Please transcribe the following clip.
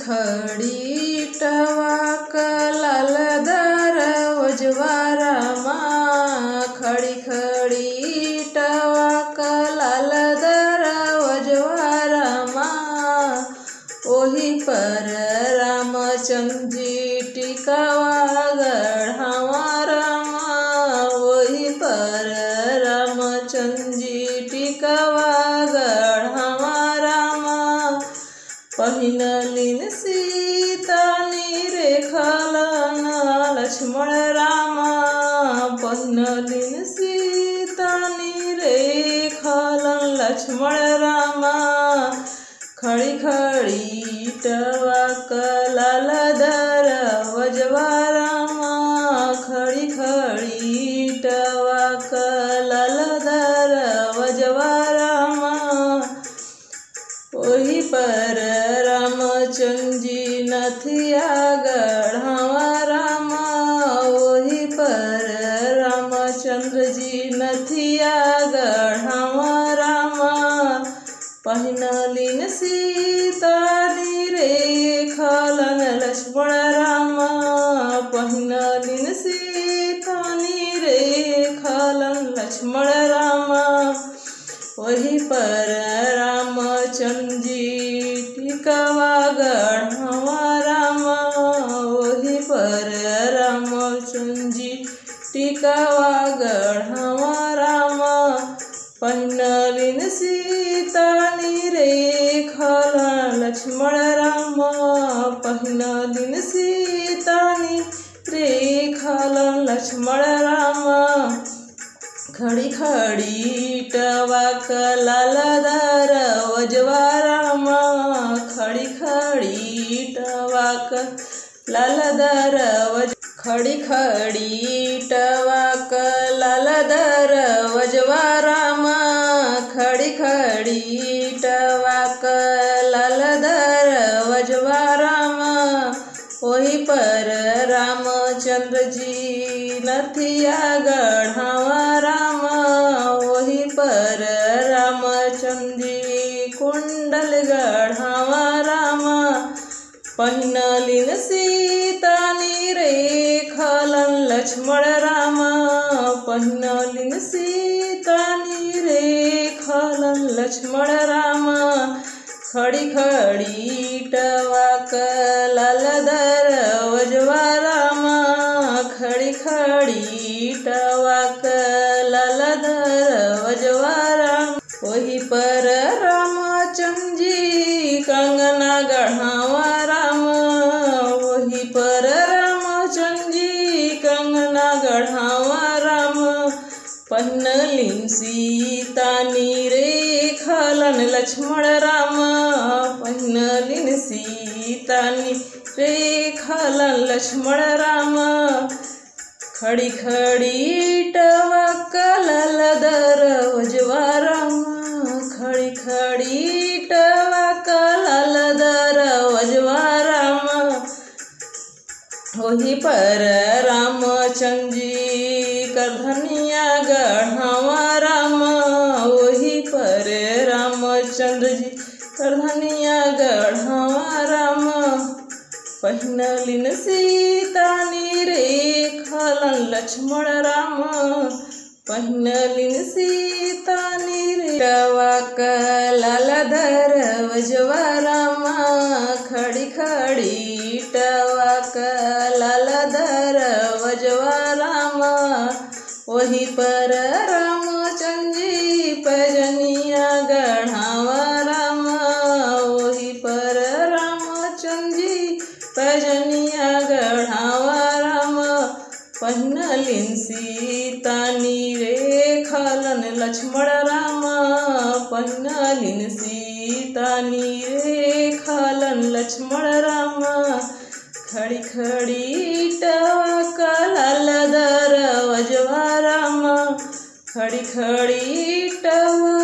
खड़ी टवाक लालदार वजवारामा खड़ी खड़ी टवाक लालदार वजवारामा ओही पर रामचंद्र जी टिकावा गढ़ावा रामा ओही पर रामचंद्र जी टिकावा गढ़ावा रामा पहिनलिन सीता निरेखलन लक्ष्मण रामा पहिनलिन सीता निरेखलन लक्ष्मण रामा खड़ी खड़ी टवाक लालदार वजवा रामा खड़ी खड़ी टवाक लालदार वजवा रामा ओही पर रामचंद्र जी नथिया गढ़ावा रामा ओही पर रामचंद्र जी नथिया गढ़ावा रामा पहिनलिन सीता निरेखलन लक्ष्मण रामा पहिनलिन सीता निरेखलन लक्ष्मण रामा वही पर रामचंद्र जी टिकावा गढ़ावा रामा वही पर रामचंद्र जी टिकावा गढ़ावा रामा पहिनलिन सीता निरेखलन लक्ष्मण रामा पहिनलिन सीता निरेखलन लक्ष्मण रामा खड़ी खड़ी टवाक लालदार वजवा रामा खड़ी खड़ी टवाक लालदार खड़ी खड़ी टवाक लालदार वजवा रामा खड़ी खड़ी टवाक लालदार वजवा रामा वही पर रामचंद्र जी नथिया गढ़ावा रामा वही पर रामचंद्र जी कुंडल गढ़ावा रामा पहिनलिन सीता निरेखलन लक्ष्मण रामा पहिनलिन सीता निरेखलन लक्ष्मण रामा खड़ी खड़ी टवाक लालदार वजवा रामा खड़ी खड़ी टवाक लालदार वजवा रामा वही पर रामचंद्र जी कंगना गढ़ावा रामा वही पर रामचंद्र जी कंगना गढ़ावा रामा पहिनलिन सीता निरेखलन लक्ष्मण रामा पहिनलिन सीता निरेखलन लक्ष्मण रामा खड़ी खड़ी टवाक लालदार वजवा रामा खड़ी खड़ी टवाक लालदार वजवा रामा वही पर रामचंद्र जी करधनिया गढ़ावा रामा वही पर रामचंद्र जी करधनिया गढ़ावा रामा पहिनलिन सीता निरेखलन लक्ष्मण रामा पहिनलिन सीता टवाक लालदार वजवा रामा खड़ी खड़ी टवाक लालदार वजवा रामा वही पर रामचंद्र जी पैजनिया गढ़ावा रामा वही पर रामचंद्र जी पैजनिया गढ़ावा रामा पहिनलिन सीता निरेखलन लक्ष्मण रामा पहिनलिन सीता निरेखलन लक्ष्मण रामा खड़ी खड़ी टवाक लालदार वजवा रामा खड़ी खड़ी टवाक